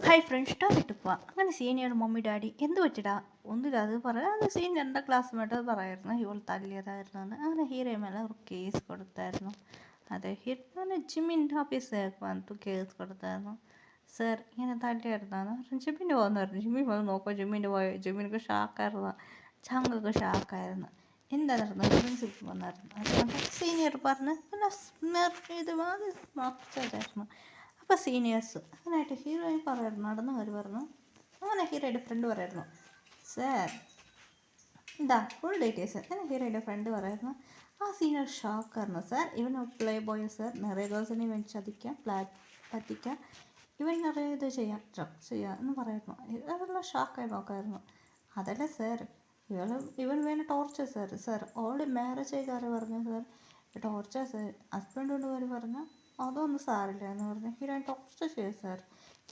Hi friends ടോപ്പിട്ട് പോവാം. അങ്ങനെ senior mummy daddy എന്ത് പറ്റിടാ ഒന്നുമില്ല, അത് പറയാം. അത് സീനിയറിൻ്റെ ക്ലാസ്മേറ്റ് അത് പറയായിരുന്നു ഇവൾ തല്ലിയതായിരുന്നു എന്ന്. അങ്ങനെ ഹീറോ മേലെ ഒരു കേസ് കൊടുത്തായിരുന്നു. അതെ, ഹീറോ ജിമ്മിൻ്റെ ഓഫീസിലേക്ക് വന്നിട്ട് കേസ് കൊടുത്തായിരുന്നു. സർ ഇങ്ങനെ തല്ലിയായിരുന്നു. ജിമ്മിൻ്റെ പോകുന്ന പറഞ്ഞു. ജിമ്മി വന്ന് നോക്കുക. ജിമ്മിൻ്റെ പോയി ജിമ്മിനൊക്കെ ഷാക്കായിരുന്നു. ചങ്കൊക്കെ ഷാക്കായിരുന്നു. എന്തായിരുന്നു പ്രിൻസിപ്പൽ വന്നായിരുന്നു. അതുകൊണ്ട് സീനിയർ പറഞ്ഞ് ഇത് മറിച്ചതായിരുന്നു. അപ്പോൾ സീനിയേഴ്സ് അങ്ങനെയായിട്ട് ഹീറോയിൻ പറയായിരുന്നു, നടന്നു അവർ പറഞ്ഞു. അങ്ങനെ ഹീറോയുടെ ഫ്രണ്ട് പറയായിരുന്നു, സാർ എന്താ ഫുൾ ഡീറ്റെയിൽസ്. അങ്ങനെ ഹീറോയുടെ ഫ്രണ്ട് പറയായിരുന്നു. ആ സീനിയർ ഷോക്കായിരുന്നു. സാർ ഇവൻ പ്ലേ ബോയ് സാർ, നിറയെ ഗേൾസിനെ ഇവൻ ചതിക്കാം, പറ്റിക്കാം, ഇവൻ നിറയെ ഇത് ചെയ്യാം, ഡ്രഗ്സ് ചെയ്യാം എന്ന് പറയായിരുന്നു. അതെല്ലാം ഷോക്കായി നോക്കായിരുന്നു. അതല്ല സാർ, ഇവൻ വേണ torture sir. Sir already marriage ആയിക്കാരെ പറഞ്ഞു സാർ, ടോർച്ചർ സാർ. ഹസ്ബൻഡ് കൊണ്ട് കാര്യം പറഞ്ഞാൽ അതൊന്നും സാറില്ല എന്ന് പറഞ്ഞു. ഹീറോയിൻ ടോർച്ചർ ചെയ്തു സാർ.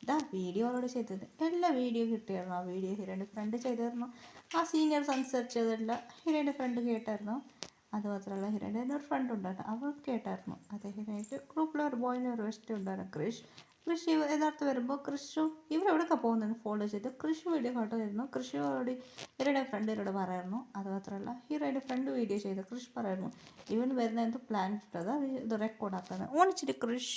ഇതാ വീഡിയോ ഓൾറെഡി ചെയ്തത്, എല്ലാ വീഡിയോ കിട്ടിയായിരുന്നു. ആ വീഡിയോ ഹീറോയിൻ്റെ ഫ്രണ്ട് ചെയ്തായിരുന്നു. ആ സീനിയർ സംസാരിച്ചതല്ല ഹീറോയിൻ്റെ ഫ്രണ്ട് കേട്ടായിരുന്നു. അതുമാത്രമല്ല ഹീറോയിൻ്റെ ഒരു ഫ്രണ്ട് ഉണ്ടായിരുന്നു, അവൾ കേട്ടായിരുന്നു. അതേ ഹീറോയിൻ്റെ ഗ്രൂപ്പിലെ ഒരു ബോയിൻ്റെ ഒരു വെസ്റ്റ് ഉണ്ടായിരുന്നു, ക്രിഷ്. യഥാർത്ഥ വരുമ്പോൾ ക്രിഷു ഇവരെവിടെയൊക്കെ പോകുന്നതെന്ന് ഫോളോ ചെയ്ത് ക്രിഷ് വീഡിയോ കാട്ടുമായിരുന്നു. ക്രിഷുവോട് ഹീറോയുടെ ഫ്രണ്ട് ഇവരോട് പറയായിരുന്നു. അതുമാത്രമല്ല ഹീറോയുടെ ഫ്രണ്ട് വീഡിയോ ചെയ്ത് ക്രിഷ് പറയായിരുന്നു ഇവൻ വരുന്ന എന്ത് പ്ലാൻ ഇട്ടത് ഇത് റെക്കോർഡാക്കുന്നത് ഓണിച്ചിട്ട് ക്രിഷ്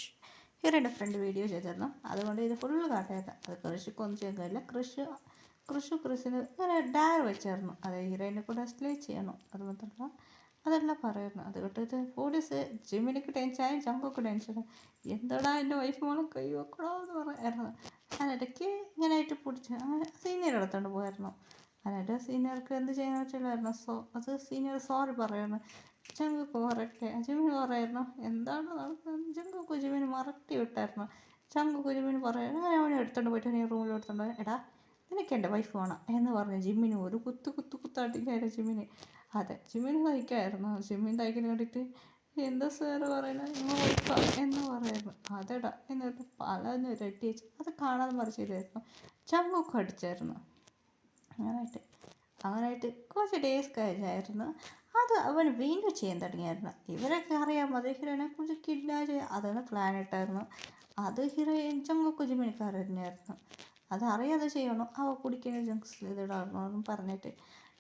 ഹീറോയുടെ ഫ്രണ്ട് വീഡിയോ ചെയ്തിരുന്നു. അതുകൊണ്ട് ഇത് ഫുള്ള് കാട്ടായിരുന്നു. അത് ക്രിഷിക്കൊന്നും ചെയ്യാൻ കഴിയില്ല. ക്രിഷിന് ഇങ്ങനെ ഡയർ വെച്ചായിരുന്നു. അത് ഹീറോയിനെ കൂടെ സ്ലേ ചെയ്യണം. അതുമാത്രമല്ല അതെല്ലാം പറയുന്നു. അത് കേട്ടിട്ട് പോലീസ് ജിമ്മിനിക്ക് ടെൻഷനായി, ചങ്കൊക്കെ ടെൻഷനായി. എന്താടാ എൻ്റെ വൈഫ് മോളെ കൈ വെക്കണോ എന്ന് പറയായിരുന്നു. അതിനിടയ്ക്ക് ഇങ്ങനെയായിട്ട് പിടിച്ച് അങ്ങനെ സീനിയർ എടുത്തോണ്ട് പോയായിരുന്നു. അതിനിടെ സീനിയർക്ക് എന്ത് ചെയ്യാൻ വെച്ചില്ലായിരുന്നു. അത് സീനിയർ സോറി പറയുന്നു. ചങ്കൊക്കെ മറക്കെ ജിമ്മിന് പറയായിരുന്നു എന്താണ് നടക്കുന്നത്. ചങ്കൊക്കെ ജിമ്മിന് മറട്ടി വിട്ടായിരുന്നു. ചങ്കൊക്കെ ജിമ്മിന് പറയായിരുന്നു. അങ്ങനെ അവനെ എടുത്തോണ്ട് പോയിട്ട് നീ റൂമിൽ എടുത്തോണ്ട് പോയി, എടാ നിനക്ക് എൻ്റെ വൈഫ് വേണം എന്ന് പറഞ്ഞു ജിമ്മിന് ഒരു കുത്താട്ടിക്കായിരുന്നു ജിമ്മിന്. അതെ, ജിമ്മിന് തയ്ക്കായിരുന്നു. ജിമ്മിന് തയ്ക്കുന്ന കണ്ടിട്ട് എന്താ സാറ് പറയുന്നത് എന്ന് പറയായിരുന്നു. അതെടാ എന്നിട്ട് പലന്ന് റെഡി വെച്ച് അത് കാണാതെ മറിച്ചിട്ടായിരുന്നു. ചങ്കൊക്കെ അടിച്ചായിരുന്നു. അങ്ങനായിട്ട് കുറച്ച് ഡേയ്സ് കഴിഞ്ഞായിരുന്നു അത് അവൻ വീണ്ടും ചെയ്യാൻ തുടങ്ങിയായിരുന്നു. ഇവരൊക്കെ അറിയാം ഹീറോയിനെ കുറിച്ച് കിഡ്നാപ്പ് ചെയ്യാൻ അതാണ് പ്ലാൻ ഇട്ടായിരുന്നു. അത് ഹീറോയിൻ ചങ്കൊക്കെ ജിമ്മിനിക്കാർ തന്നെയായിരുന്നു. അത് അറിയാതെ ചെയ്യണം, അവ കുടിക്കുന്ന ജങ്ക്സ് ഇതിടാണെന്നും പറഞ്ഞിട്ട്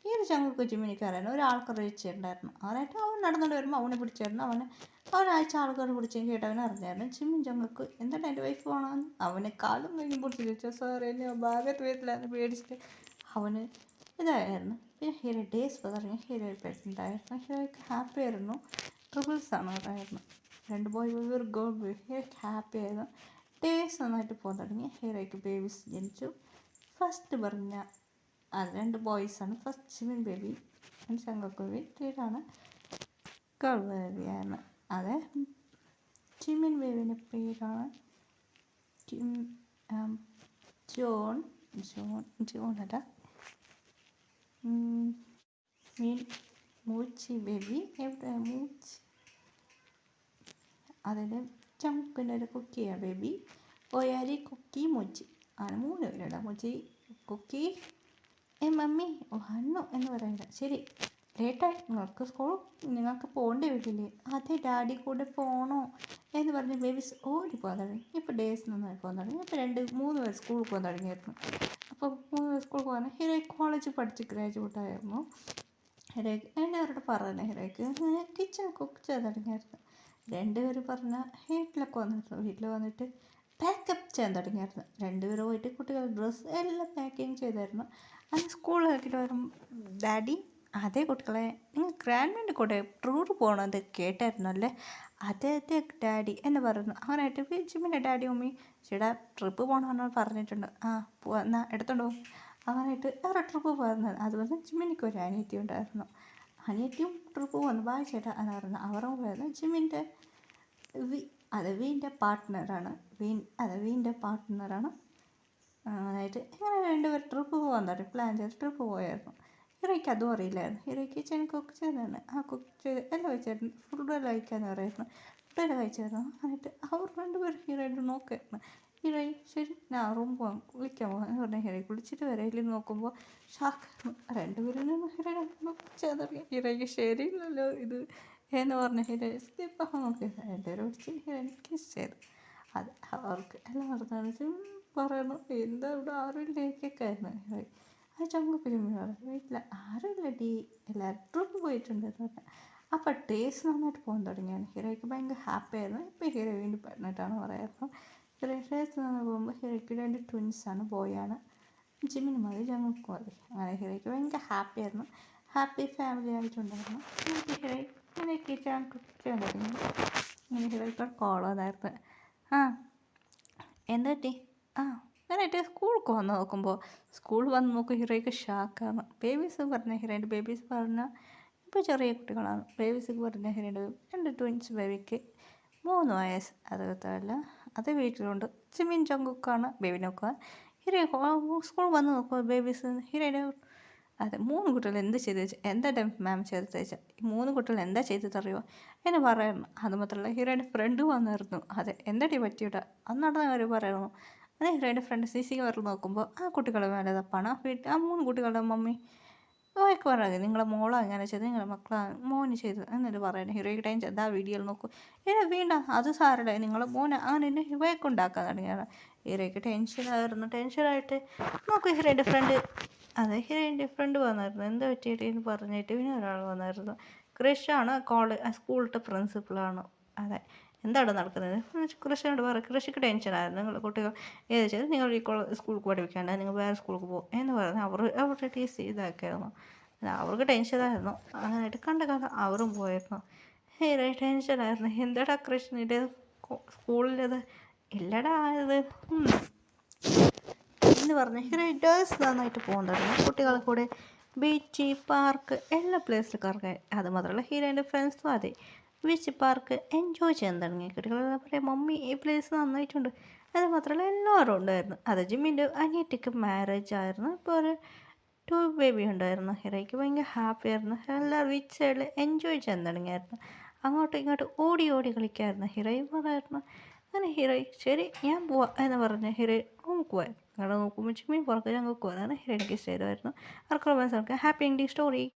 ഈ ഒരു ചങ്കൊക്കെ ജിമ്മിനിക്കാരായിരുന്നു. ഒരാൾക്ക് റീച്ചുണ്ടായിരുന്നു. അവനായിട്ട് അവൻ നടന്നുകൊണ്ട് വരുമ്പോൾ അവനെ പിടിച്ചായിരുന്നു. അവനയച്ച ആൾക്കാർ പിടിച്ചെങ്കിൽ കേട്ട് അവൻ അറിഞ്ഞായിരുന്നു. ജിമ്മിൻ ചങ്ങക്ക് എന്താണ് എൻ്റെ വൈഫ് വേണമെന്ന് അവനെ കാലും കഴിഞ്ഞ് പിടിച്ച് ചോദിച്ചാൽ സാർ എന്നെ ഭാഗത്ത് വരില്ല എന്ന് പേടിച്ചിട്ട് അവന് ഇതായിരുന്നു. പിന്നെ ഹീറോ ഡേയ്സ് തുടങ്ങി ഹീറോ പെട്ടുണ്ടായിരുന്നു. ഹീറോയ്ക്ക് ഹാപ്പി ആയിരുന്നു. ട്രിപ്പിൾസാണ് അതായിരുന്നു. 2 ബോയ് ഒരു ഗേൾ ബോയ്. ഹീറോയ്ക്ക് ഹാപ്പി ആയിരുന്നു. ഡേയ്സ് നന്നായിട്ട് പോകാൻ തുടങ്ങി. ഹീറോയ്ക്ക് ബേബീസ് ജനിച്ചു. ഫസ്റ്റ് പറഞ്ഞ 2 ബോയ്സാണ്. ഫസ്റ്റ് ജിമിൻ ബേബി ചങ്കൊക്കെ ബേബി, പേരാണ് ഗേൾ ബേബിയാണ്. അതെ, ജിമിൻ ബേബിൻ്റെ പേരാണ് ജോൺ മൂച്ചി ബേബി. എവിടെ മൂച്ചി? അതിന് ചങ്കുൻ്റെ ഒരു കുക്കിയാണ് ബേബി. ഓയാരി കുക്കി മൂച്ചി ആണ് 3 പേരുണ്ട്. മൂച്ചി കുക്കി മമ്മി വന്നു എന്ന് പറയില്ല. ശരി ലേറ്റായി, നിങ്ങൾക്ക് പോകേണ്ടി വരില്ലേ? അതെ ഡാഡി കൂടെ പോകണോ എന്ന് പറഞ്ഞ് ബേബീസ് ഓടിപ്പോകാൻ തുടങ്ങി. ഇപ്പോൾ ഡേയ്സ് നന്നായി പോകാൻ തുടങ്ങി. ഇപ്പോൾ 3 പേർ സ്കൂളിൽ പോകാൻ തുടങ്ങിയായിരുന്നു. അപ്പോൾ 3 പേർ സ്കൂളിൽ പോകാൻ ഹീറോ കോളേജ് പഠിച്ച് ഗ്രാജുവേറ്റ് ആയിരുന്നു. ഹീറോയ്ക്ക് എല്ലാവരോട് പറഞ്ഞു ഹീറോയ്ക്ക് കിച്ചൺ കുക്ക് ചെയ്ത് തുടങ്ങിയായിരുന്നു. 2 പേർ പറഞ്ഞാൽ വീട്ടിലൊക്കെ വന്നിരുന്നു. വീട്ടിൽ വന്നിട്ട് പാക്കപ്പ് ചെയ്യാൻ തുടങ്ങിയായിരുന്നു. 2 പേർ പോയിട്ട് കുട്ടികളുടെ ഡ്രസ്സ് എല്ലാം പാക്കിങ് ചെയ്തായിരുന്നു. അത് സ്കൂളിലാക്കിയിട്ട് വരും ഡാഡി. അതേ കുട്ടികളെ നിങ്ങൾ ഗ്രാൻഡ് കൂടെ ടൂർ പോകണമെന്ന് കേട്ടായിരുന്നു അല്ലേ? അതെ ഡാഡി എന്ന് പറയുന്നു. അങ്ങനെയായിട്ട് ജിമ്മിൻ്റെ ഡാഡി മമ്മി ചേട്ടാ ട്രിപ്പ് പോകണമെന്ന് പറഞ്ഞിട്ടുണ്ട്. പോവാ എന്നാൽ എടുത്തോണ്ട് പോകും. അങ്ങനെയായിട്ട് വേറെ ട്രിപ്പ് പോകുന്നത്. അതുപോലെ ജിമ്മിനിക്ക് ഒരു അനിയത്തി ഉണ്ടായിരുന്നു. അനിയത്തിയും ട്രിപ്പ് പോകുന്നു. ബായ് ചേട്ടാ എന്ന് പറഞ്ഞു. അവരും പോയിരുന്നു. ജിമ്മിൻ്റെ വീൻ്റെ പാർട്ട്ണറാണ്. വീൻ്റെ പാർട്ട്ണറാണ്. അതായത് ഇങ്ങനെ 2 പേർ ട്രിപ്പ് പോകാൻ തുടങ്ങി. പ്ലാൻ ചെയ്ത് ട്രിപ്പ് പോയായിരുന്നു. ഹീറോയ്ക്ക് അതും അറിയില്ലായിരുന്നു. ഹീറോയ്ക്ക് കിച്ചൺ കുക്ക് ചെയ്തതാണ്. കുക്ക് ചെയ്ത് എല്ലാം വെച്ചായിരുന്നു. ഫുഡെല്ലാം കഴിക്കാമെന്ന് പറയായിരുന്നു. ഫുഡെല്ലാം കഴിച്ചായിരുന്നു. എന്നിട്ട് അവർ 2 പേർ ഹീറോയിട്ട് നോക്കുമായിരുന്നു. ഹീറോയി ശരി ഞാൻ റൂം പോകാം കുളിക്കാൻ പോകാം എന്ന് പറഞ്ഞാൽ ഹീറോയി കുളിച്ചിട്ട് വരയിൽ നോക്കുമ്പോൾ ഷാക്ക് 2 പേരും ഹീറോയിനെ ചെയ്ത് തുടങ്ങി. ഹീറോയ്ക്ക് ശരിയില്ലല്ലോ ഇത് എന്ന് പറഞ്ഞ് ഹീറോയി സ്ലിപ്പൊക്കെ നോക്കി 2 പേരും പിടിച്ച് ഹീറോയിനെ കിസ് ചെയ്തു. അത് അവർക്ക് എല്ലാം നടന്നു പറയുന്നു എന്താ ഇവിടെ ആരും ഇല്ലേക്കൊക്കെ ആയിരുന്നു ഹീറോ. ആ ജങ്കുക്ക് ജിമ്മിന് പറഞ്ഞു വീട്ടിൽ ആരും ഇല്ലടി എല്ലാവരും ട്രിപ്പ് പോയിട്ടുണ്ട് എന്ന് പറഞ്ഞു. അപ്പം ടേസ്റ്റ് നന്നായിട്ട് പോകാൻ തുടങ്ങിയാണ്. ഹീറോയ്ക്ക് ഭയങ്കര ഹാപ്പി ആയിരുന്നു. ഇപ്പം ഹീറോ വീണ്ടും പറഞ്ഞിട്ടാണ് പറയായിരുന്നു. ഹീറോ ടേസ്റ്റ് നന്നായി പോകുമ്പോൾ ഹീറോയ്ക്ക് 2 ട്വിൻസാണ്, ബോയാണ്. ജിമ്മിന് മതി ജങ്കുക്ക് മതി. അങ്ങനെ ഹീറോയ്ക്ക് ഭയങ്കര ഹാപ്പി ആയിരുന്നു. ഹാപ്പി ഫാമിലി ആയിട്ടുണ്ടായിരുന്നു. ഹീറോ ഇങ്ങനെ കിച്ചാൻ കുക്ക് തുടങ്ങി. ഇങ്ങനെ ഹീറോയ്ക്ക് കോൾ വന്നായിരുന്നു. ആ എന്താ പറ്റി? ആ അങ്ങനെയായിട്ട് സ്കൂൾക്ക് വന്ന് നോക്കുമ്പോൾ സ്കൂളിൽ വന്ന് നോക്കും ഹീറോയ്ക്ക് ഷാക്കാണ്. ബേബീസ് പറഞ്ഞ ഹീറോയിൻ്റെ ബേബീസ് പറഞ്ഞാൽ ഇപ്പോൾ ചെറിയ കുട്ടികളാണ്. ബേബീസൊക്കെ പറഞ്ഞ ഹീറോയിൻ്റെ 2 ട്വിൻസ് ബേബിക്ക് 3 വയസ്സ്. അത് മാത്രമല്ല അത് വീട്ടിലുണ്ട്. ജിമിൻ ജങ്കുക്കാണ് ബേബി നോക്കുക. ഹീറോ സ്കൂളിൽ വന്ന് നോക്കുക ബേബീസ് ഹീറോയുടെ അതെ 3 കുട്ടികൾ എന്ത് ചെയ്ത് വെച്ചാൽ എന്താ മാം ചെയ്ത് വെച്ചാൽ ഈ 3 കുട്ടികൾ എന്താ ചെയ്തതറിയോ എന്ന് പറയുന്നു. അതുമാത്രമല്ല ഹീറോയുടെ ഫ്രണ്ട് വന്നിരുന്നു. അതെ എന്താടി പറ്റിയിട്ടാ അത് നടന്ന കാര്യം പറയുന്നു. അത് ഹീറോയുടെ ഫ്രണ്ട് CC കവറിൽ നോക്കുമ്പോൾ ആ കുട്ടികളുടെ മേലെ തപ്പാണ്. ആ 3 കുട്ടികളുടെ മമ്മി ഓയൊക്കെ പറയുന്നത് നിങ്ങളെ മോളാ അങ്ങനെ ചെയ്ത് നിങ്ങളെ മക്കളാ മോന് ചെയ്ത് എന്നിട്ട് പറയുന്നത് ഹീറോയ്ക്ക് ടൈം ചെയ്ത് ആ വീഡിയോയിൽ നോക്കും. വീണ്ട അത് സാരല്ലേ നിങ്ങളെ മോനെ അങ്ങനെ എന്നെ ഇവയൊക്കെ ഉണ്ടാക്കാൻ തുടങ്ങിയാണ്. ഹീറോയ്ക്ക് ടെൻഷനായിട്ട് നോക്കും ഹീറോയിൻ്റെ ഫ്രണ്ട്. അതെ ഹീറോയിൻ്റെ ഫ്രണ്ട് വന്നായിരുന്നു. എന്താ പറ്റിയിട്ട് പറഞ്ഞിട്ട് പിന്നെ ഒരാൾ വന്നായിരുന്നു. കൃഷാണ് സ്കൂളിലത്തെ പ്രിൻസിപ്പളാണ്. അതെ എന്താണ് നടക്കുന്നത് കൃഷിയോട് പറയും. കൃഷിക്ക് ടെൻഷനായിരുന്നു. നിങ്ങൾ കുട്ടികൾ ഏത് ചെയ്ത് നിങ്ങൾ ഈ സ്കൂൾക്ക് പഠിപ്പിക്കാണ്ട് നിങ്ങൾ വേറെ സ്കൂൾക്ക് പോകും എന്ന് പറഞ്ഞ് അവരുടെ ടീസ് ഇതാക്കിയായിരുന്നു. അവർക്ക് ടെൻഷനായിരുന്നു. അങ്ങനെയായിട്ട് കണ്ട അവരും പോയിരുന്നു. ഹീറോ ടെൻഷനായിരുന്നു. എന്താടാ കൃഷ്ണൻ്റെ സ്കൂളിലത് ഇല്ലടാ ഇത് എന്ന് പറഞ്ഞ് ഹീറോ ഡേഴ്സ് നന്നായിട്ട് പോകും തുടങ്ങി. കുട്ടികളെ കൂടെ ബീച്ച് പാർക്ക് എല്ലാ പ്ലേസിലും കറങ്ങാൻ. അത് മാത്രമല്ല ഹീറോയിൻ്റെ ഫ്രണ്ട്സും അതെ ബീച്ച് പാർക്ക് എൻജോയ് ചെയ്യാൻ തുടങ്ങി. കുട്ടികളെല്ലാം പറയും മമ്മി ഈ പ്ലേസ് നന്നായിട്ടുണ്ട്. അത് മാത്രമല്ല എല്ലാവരും ഉണ്ടായിരുന്നു. അത് ജിമ്മിൻ്റെ അനിയത്തിക്ക് മാരേജ് ആയിരുന്നു. ഇപ്പോൾ ഒരു 2 ബേബി ഉണ്ടായിരുന്നു. ഹീറോയ്ക്ക് ഭയങ്കര ഹാപ്പി ആയിരുന്നു. എല്ലാവരും ബീച്ച് സൈഡിൽ എൻജോയ് ചെയ്യാൻ തുടങ്ങിയായിരുന്നു. അങ്ങോട്ടും ഇങ്ങോട്ടും ഓടി ഓടി കളിക്കായിരുന്നു. ഹീറോയും പറയായിരുന്നു. അങ്ങനെ ഹീറോയ് ശരി ഞാൻ പോവാം എന്ന് പറഞ്ഞ് ഹീറോയ് റൂമിൽ പോയി. അങ്ങനെ നോക്കുമ്പോൾ ജിമ്മിൽ പുറത്ത് ഞങ്ങൾക്ക് പോകാനാണ് ഹീറോയിൻ കിസ് ചെയ്തായിരുന്നു. അവർക്ക് റൊമാൻസ് ഹാപ്പി എൻഡിങ് സ്റ്റോറി.